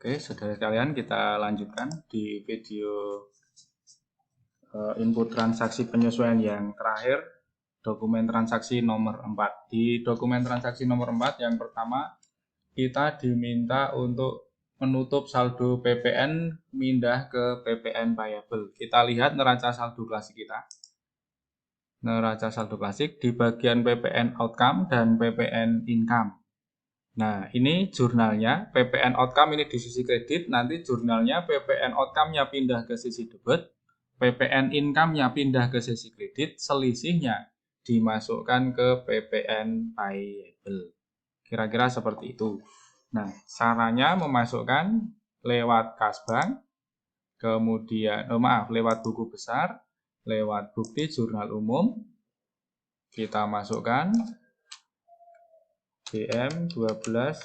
Oke, saudara sekalian, kita lanjutkan di video input transaksi penyesuaian yang terakhir, dokumen transaksi nomor 4. Di dokumen transaksi nomor 4 yang pertama, kita diminta untuk menutup saldo PPN pindah ke PPN payable. Kita lihat neraca saldo klasik kita. Neraca saldo klasik di bagian PPN outcome dan PPN income. Nah, ini jurnalnya, PPN outcome ini di sisi kredit, nanti jurnalnya PPN outcome-nya pindah ke sisi debit, PPN income-nya pindah ke sisi kredit, selisihnya dimasukkan ke PPN payable. Kira-kira seperti itu. Nah, caranya memasukkan lewat kasbank, kemudian, lewat buku besar, lewat bukti jurnal umum, kita masukkan BM 12/4,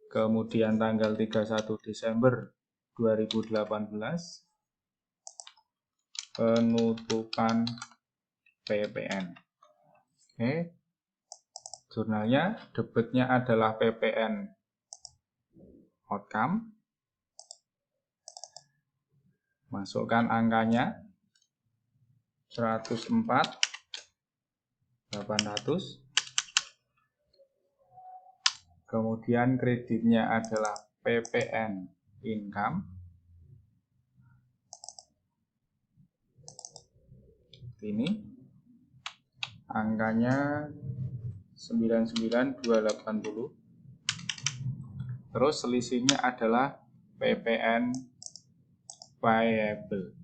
kemudian tanggal 31 Desember 2018, penutupan PPN. Oke, jurnalnya, debitnya adalah PPN outcome, masukkan angkanya 104.800. Kemudian kreditnya adalah PPN income. Ini angkanya 99.280. Terus selisihnya adalah PPN payable.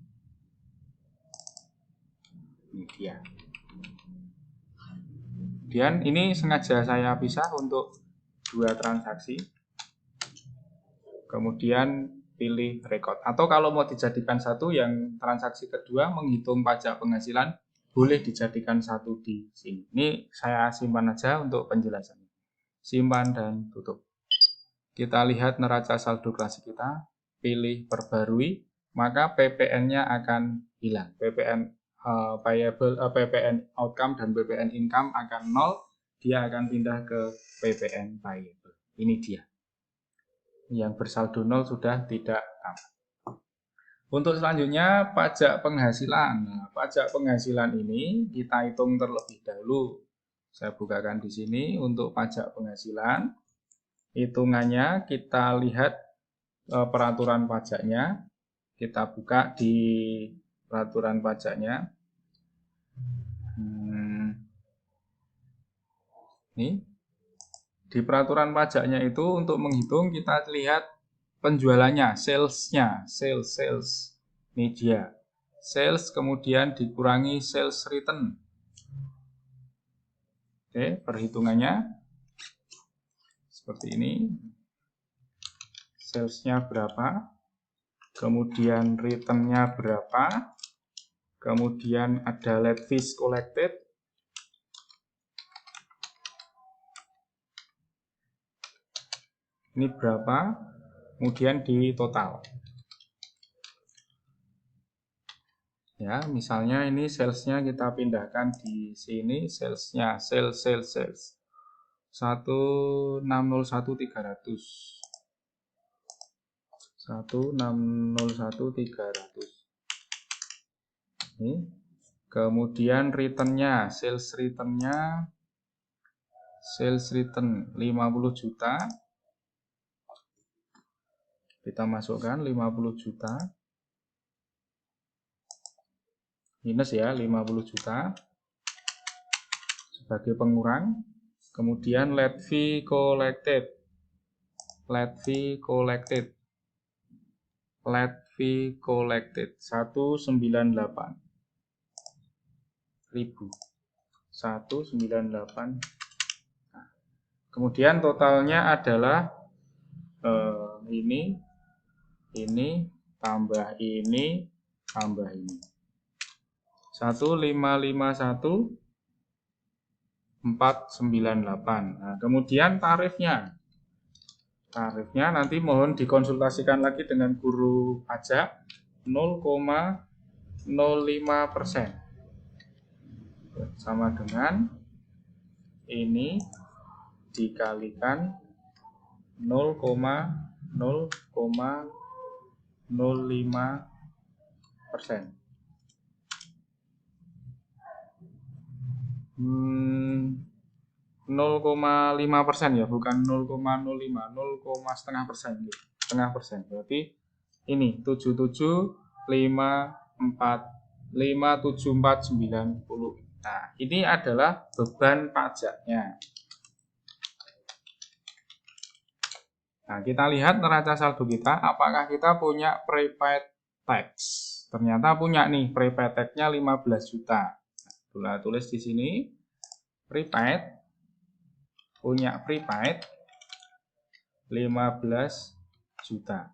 Ini dia. Kemudian ini sengaja saya pisah untuk dua transaksi, kemudian pilih record. Atau kalau mau dijadikan satu, yang transaksi kedua menghitung pajak penghasilan, boleh dijadikan satu di sini. Ini saya simpan aja untuk penjelasan. Simpan dan tutup. Kita lihat neraca saldo klasik kita, pilih perbarui, maka PPN-nya akan hilang. PPN payable, PPN outcome dan PPN income akan 0. Dia akan pindah ke PPN payable. Ini dia. Yang bersaldo 0 sudah tidak aman. Untuk selanjutnya, pajak penghasilan. Nah, pajak penghasilan ini kita hitung terlebih dahulu. Saya bukakan di sini untuk pajak penghasilan. Hitungannya kita lihat peraturan pajaknya. Kita buka di peraturan pajaknya. Ini di peraturan pajaknya itu untuk menghitung kita lihat penjualannya, salesnya, sales. Ini dia, sales kemudian dikurangi sales return. Oke, perhitungannya seperti ini. Salesnya berapa, kemudian returnnya berapa, kemudian ada late fees collected. Ini berapa, kemudian di total. Ya, misalnya ini salesnya kita pindahkan di sini, salesnya, sales. 1.601.300. 1.601.300. Ini. Kemudian returnnya, sales return 50 juta. Kita masukkan 50 juta. Minus ya, 50 juta. Sebagai pengurang. Kemudian late fee collected. Late fee collected 198.000. 198. Nah, kemudian totalnya adalah ini tambah ini 1.551.498. Nah, kemudian tarifnya nanti mohon dikonsultasikan lagi dengan guru pajak. 0,05% sama dengan ini dikalikan 0,05%. 0,5% ya, bukan 0,05, 0,5%, setengah persen. Berarti ini 7754,57490. Nah, ini adalah beban pajaknya. Nah, kita lihat neraca saldo kita, apakah kita punya prepaid tax. Ternyata punya nih, prepaid tax-nya 15 juta. Nah, tulis di sini, prepaid, punya prepaid 15 juta.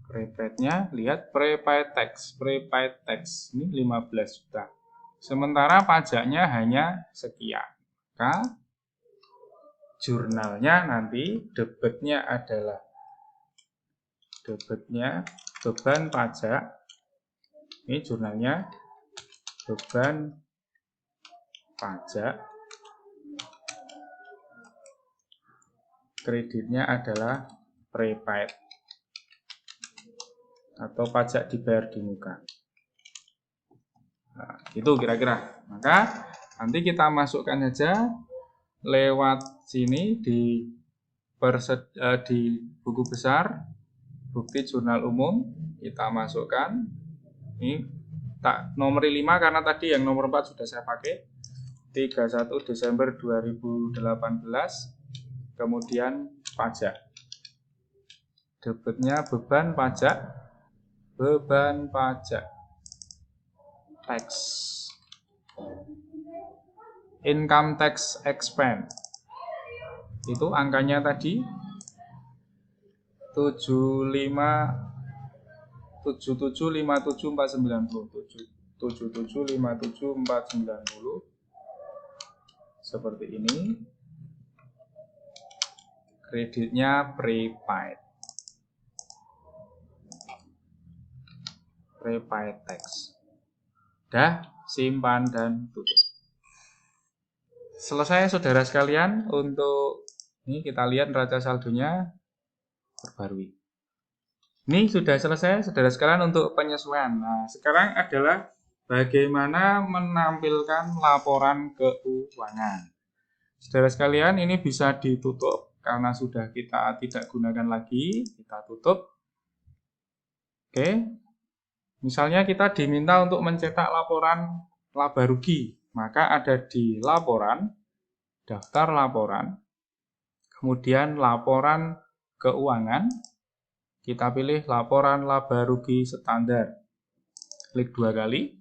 Prepaid-nya, lihat prepaid tax ini 15 juta. Sementara pajaknya hanya sekian. Maka jurnalnya nanti debitnya adalah beban pajak. Ini jurnalnya beban pajak. Kreditnya adalah prepaid atau pajak dibayar di muka. Nah, itu kira-kira. Maka nanti kita masukkan saja lewat sini di buku besar bukti jurnal umum, kita masukkan. Ini tak nomor 5 karena tadi yang nomor 4 sudah saya pakai. 31 Desember 2018. Kemudian pajak. Debitnya beban pajak tax, income tax expense, itu angkanya tadi 7757.490 seperti ini. Kreditnya prepaid tax. Dah, simpan dan tutup. Selesai saudara sekalian. Untuk ini kita lihat neraca saldonya perbarui. Ini sudah selesai saudara sekalian untuk penyesuaian. Nah, sekarang adalah bagaimana menampilkan laporan keuangan. Saudara sekalian, ini bisa ditutup karena sudah kita tidak gunakan lagi. Kita tutup. Oke. Misalnya kita diminta untuk mencetak laporan laba rugi, maka ada di laporan, daftar laporan, kemudian laporan keuangan, kita pilih laporan laba rugi standar, klik 2 kali,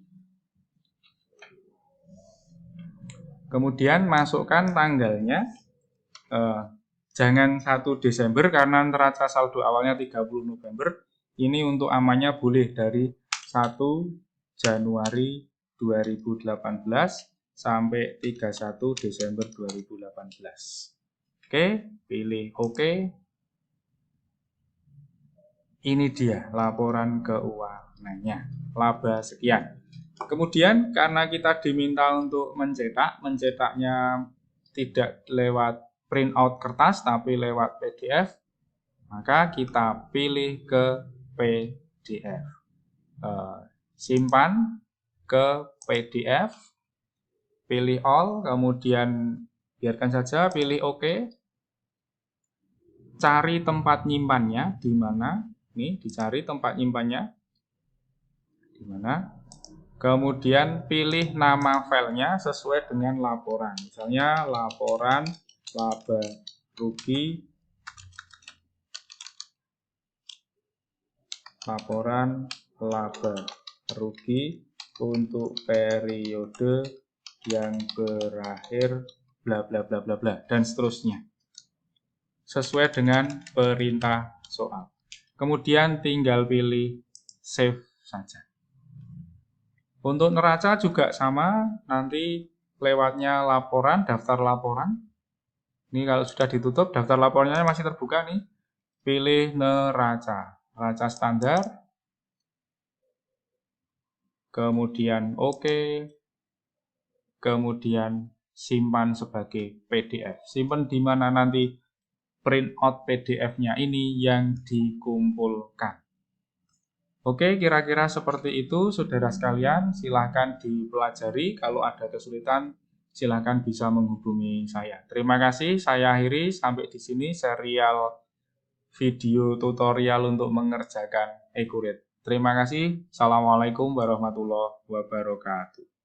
kemudian masukkan tanggalnya, jangan 1 Desember karena neraca saldo awalnya 30 November, ini untuk amannya boleh dari 1 Januari 2018 sampai 31 Desember 2018. Oke, pilih OK. Ini dia laporan keuangannya, laba sekian. Kemudian karena kita diminta untuk mencetaknya tidak lewat printout kertas tapi lewat PDF, maka kita pilih ke PDF. Simpan ke PDF, pilih all, kemudian biarkan saja, pilih OK. Cari tempat nyimpannya di mana? Nih, dicari tempat nyimpannya di mana. Kemudian pilih nama filenya sesuai dengan laporan. Misalnya laporan laba rugi, untuk periode yang berakhir bla bla bla bla bla dan seterusnya. Sesuai dengan perintah soal. Kemudian tinggal pilih save saja. Untuk neraca juga sama, nanti lewatnya laporan, daftar laporan. Ini kalau sudah ditutup, daftar laporannya masih terbuka nih. Pilih neraca standar. Kemudian OK. kemudian simpan sebagai PDF. Simpan di mana nanti print out PDF-nya ini yang dikumpulkan. Oke, kira-kira seperti itu saudara sekalian, silahkan dipelajari. Kalau ada kesulitan, silahkan bisa menghubungi saya. Terima kasih, saya akhiri sampai di sini serial video tutorial untuk mengerjakan Ecoread. Terima kasih. Assalamualaikum warahmatullahi wabarakatuh.